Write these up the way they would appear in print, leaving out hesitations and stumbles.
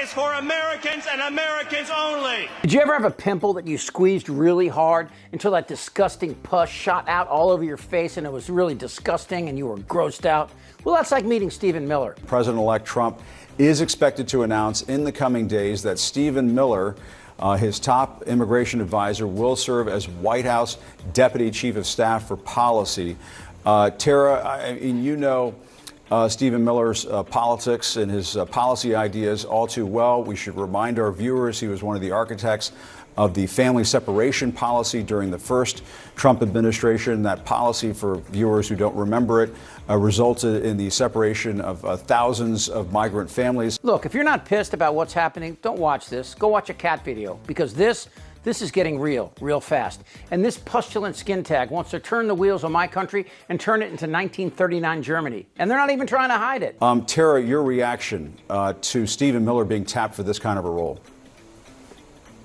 is for Americans and Americans only. Did you ever have a pimple that you squeezed really hard until that disgusting pus shot out all over your face and it was really disgusting and you were grossed out? Well, that's like meeting Stephen Miller. President-elect Trump is expected to announce in the coming days that Stephen Miller, his top immigration advisor, will serve as White House Deputy Chief of Staff for Policy. Tara, you know Stephen Miller's politics and his policy ideas all too well. We should remind our viewers he was one of the architects of the family separation policy during the first Trump administration. That policy, for viewers who don't remember it, resulted in the separation of thousands of migrant families. Look, if you're not pissed about what's happening, don't watch this. Go watch a cat video, because this is getting real fast. And this pustulant skin tag wants to turn the wheels of my country and turn it into 1939 Germany. And they're not even trying to hide it. Tara, your reaction to Stephen Miller being tapped for this kind of a role?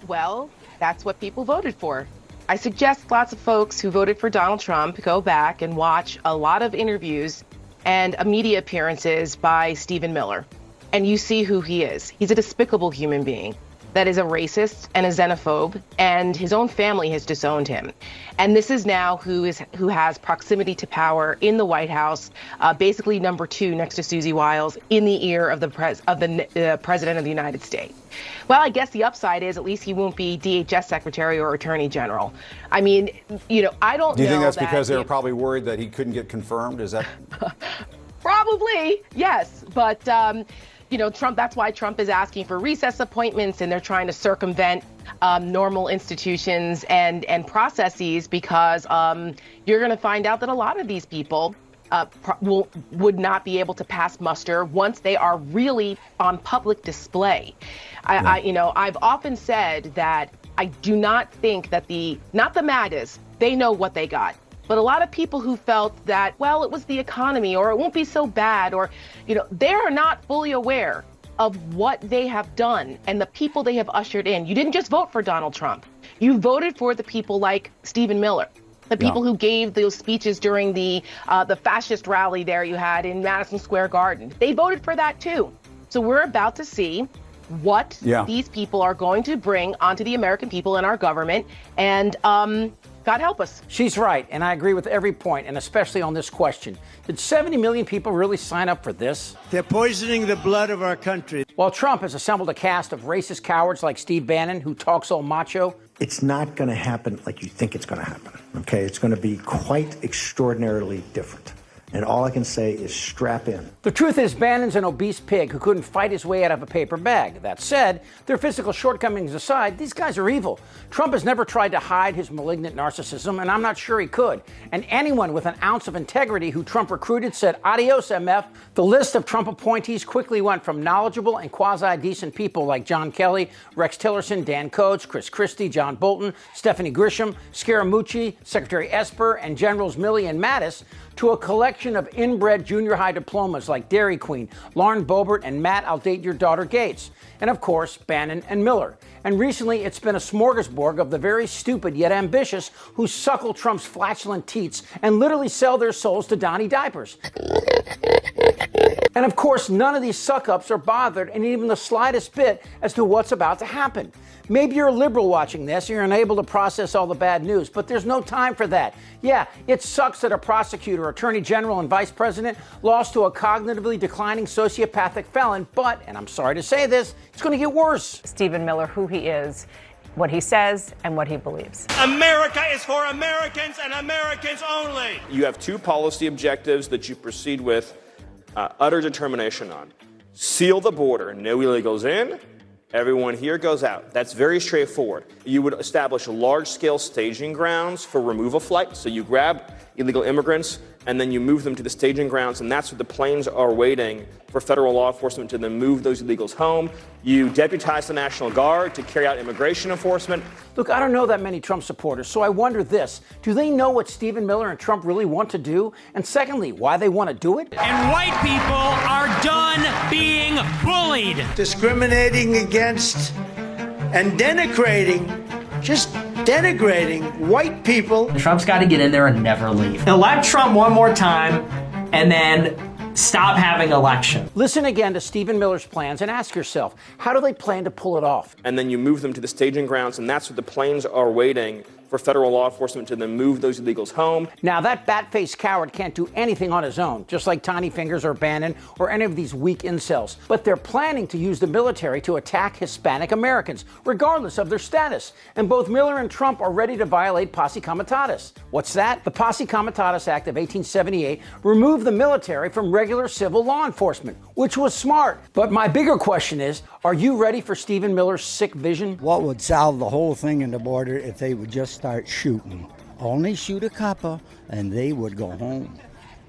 Well, that's what people voted for. I suggest lots of folks who voted for Donald Trump go back and watch a lot of interviews and media appearances by Stephen Miller. And you see who he is. He's a despicable human being that is a racist and a xenophobe, and his own family has disowned him. And this is now who has proximity to power in the White House, basically number 2 next to Susie Wiles, in the ear of the President of the United States. Well, I guess the upside is at least he won't be DHS Secretary or Attorney General. I mean, I don't know. Do you think that's because they were probably worried that he couldn't get confirmed? Is that? Probably, yes. But, Trump, that's why Trump is asking for recess appointments, and they're trying to circumvent normal institutions and processes, because you're going to find out that a lot of these people would not be able to pass muster once they are really on public display. I've often said that I do not think that not the MAGAs, they know what they got. But a lot of people who felt that, well, it was the economy, or it won't be so bad, or, they are not fully aware of what they have done and the people they have ushered in. You didn't just vote for Donald Trump. You voted for the people like Stephen Miller, the people who gave those speeches during the fascist rally there you had in Madison Square Garden. They voted for that too. So we're about to see what these people are going to bring onto the American people and our government. And God help us. She's right, and I agree with every point, and especially on this question. Did 70 million people really sign up for this? They're poisoning the blood of our country. While Trump has assembled a cast of racist cowards like Steve Bannon, who talks all macho. It's not going to happen like you think it's going to happen, okay? It's going to be quite extraordinarily different. And all I can say is strap in. The truth is, Bannon's an obese pig who couldn't fight his way out of a paper bag. That said, their physical shortcomings aside, these guys are evil. Trump has never tried to hide his malignant narcissism, and I'm not sure he could. And anyone with an ounce of integrity who Trump recruited said, adios, MF. The list of Trump appointees quickly went from knowledgeable and quasi-decent people like John Kelly, Rex Tillerson, Dan Coats, Chris Christie, John Bolton, Stephanie Grisham, Scaramucci, Secretary Esper, and Generals Milley and Mattis, to a collection of inbred junior high diplomas like Dairy Queen, Lauren Boebert, and Matt, I'll date your daughter Gates. And of course, Bannon and Miller. And recently, it's been a smorgasbord of the very stupid yet ambitious who suckle Trump's flatulent teats and literally sell their souls to Donnie diapers. And of course, none of these suck-ups are bothered in even the slightest bit as to what's about to happen. Maybe you're a liberal watching this and you're unable to process all the bad news, but there's no time for that. Yeah, it sucks that a prosecutor, attorney general, and vice president lost to a cognitively declining sociopathic felon, but, and I'm sorry to say this, it's going to get worse. Stephen Miller, who he is, what he says, and what he believes. America is for Americans and Americans only. You have 2 policy objectives that you proceed with utter determination on. Seal the border, no illegals in, everyone here goes out. That's very straightforward. You would establish large-scale staging grounds for removal flights. So you grab illegal immigrants and then you move them to the staging grounds, and that's where the planes are waiting for federal law enforcement to then move those illegals home. You deputize the National Guard to carry out immigration enforcement. Look, I don't know that many Trump supporters, so I wonder this. Do they know what Stephen Miller and Trump really want to do? And secondly, why they want to do it? And white people are done being bullied. Discriminating against and denigrating, just denigrating white people. Trump's got to get in there and never leave. Elect Trump one more time, and then stop having elections. Listen again to Stephen Miller's plans and ask yourself, how do they plan to pull it off? And then you move them to the staging grounds, and that's where the planes are waiting for federal law enforcement to then move those illegals home. Now, that bat-faced coward can't do anything on his own, just like Tiny Fingers or Bannon or any of these weak incels. But they're planning to use the military to attack Hispanic Americans, regardless of their status. And both Miller and Trump are ready to violate Posse Comitatus. What's that? The Posse Comitatus Act of 1878 removed the military from regular civil law enforcement, which was smart. But my bigger question is, are you ready for Stephen Miller's sick vision? What would solve the whole thing in the border if they would just start shooting? Only shoot a couple and they would go home.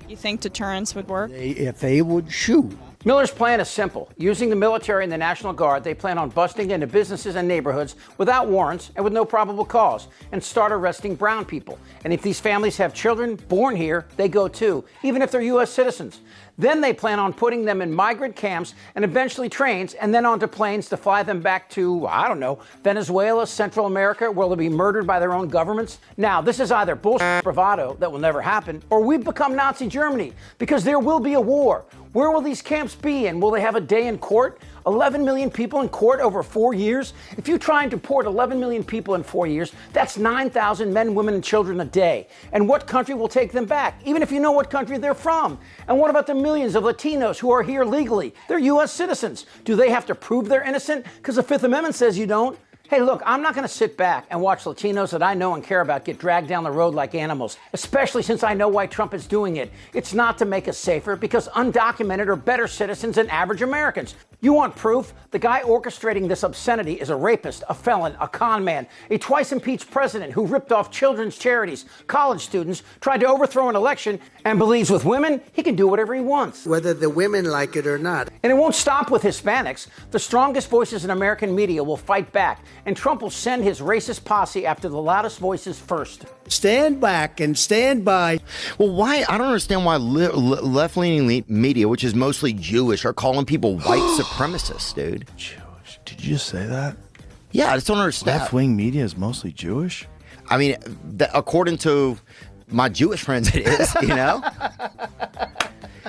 You think deterrence would work? If they would shoot. Miller's plan is simple. Using the military and the National Guard, they plan on busting into businesses and neighborhoods without warrants and with no probable cause and start arresting brown people. And if these families have children born here, they go too, even if they're U.S. citizens. Then they plan on putting them in migrant camps and eventually trains and then onto planes to fly them back to, I don't know, Venezuela, Central America, where they'll be murdered by their own governments. Now, this is either bullshit bravado that will never happen, or we've become Nazi Germany, because there will be a war. Where will these camps be, and will they have a day in court? 11 million people in court over 4 years? If you try and deport 11 million people in 4 years, that's 9,000 men, women, and children a day. And what country will take them back, even if you know what country they're from? And what about the millions of Latinos who are here legally? They're U.S. citizens. Do they have to prove they're innocent? Because the Fifth Amendment says you don't. Hey, look, I'm not going to sit back and watch Latinos that I know and care about get dragged down the road like animals, especially since I know why Trump is doing it. It's not to make us safer, because undocumented are better citizens than average Americans. You want proof? The guy orchestrating this obscenity is a rapist, a felon, a con man, a twice impeached president who ripped off children's charities, college students, tried to overthrow an election, and believes with women he can do whatever he wants. Whether the women like it or not. And it won't stop with Hispanics. The strongest voices in American media will fight back, and Trump will send his racist posse after the loudest voices first. Stand back and stand by. Well, why? I don't understand why left-leaning media, which is mostly Jewish, are calling people white supremacists, dude. Jewish? Did you just say that? Yeah, I just don't understand. Left-wing media is mostly Jewish? I mean, according to my Jewish friends, it is, you know?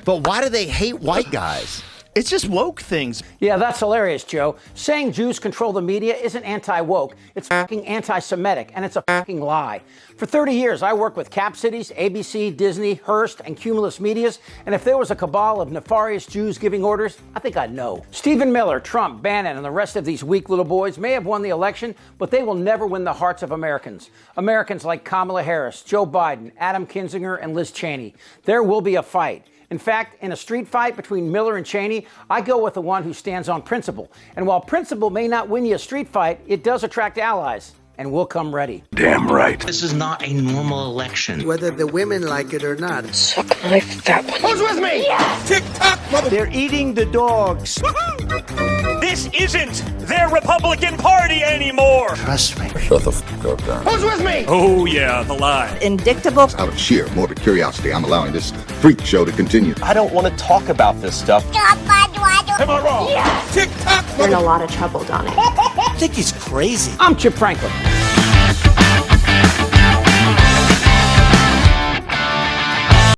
But why do they hate white guys? It's just woke things. Yeah, that's hilarious, Joe. Saying Jews control the media isn't anti-woke. It's fucking anti-Semitic, and it's a fucking lie. For 30 years, I worked with Cap Cities, ABC, Disney, Hearst, and Cumulus Medias, and if there was a cabal of nefarious Jews giving orders, I think I'd know. Stephen Miller, Trump, Bannon, and the rest of these weak little boys may have won the election, but they will never win the hearts of Americans. Americans like Kamala Harris, Joe Biden, Adam Kinzinger, and Liz Cheney. There will be a fight. In fact, in a street fight between Miller and Cheney, I go with the one who stands on principle. And while principle may not win you a street fight, it does attract allies. And we'll come ready. Damn right. This is not a normal election. Whether the women like it or not. Suck my fat one. Who's with me? Yes! Tick-tock, mother... They're eating the dogs. This isn't their Republican Party anymore. Trust me. Shut the fuck up, Darren. Who's with me? Oh, yeah, the lie. Indictable. Out of sheer morbid curiosity, I'm allowing this freak show to continue. I don't want to talk about this stuff. Am I wrong? Yes! Tick-tock, You're in a lot of trouble, Donnie. I think he's crazy. I'm Chip Franklin.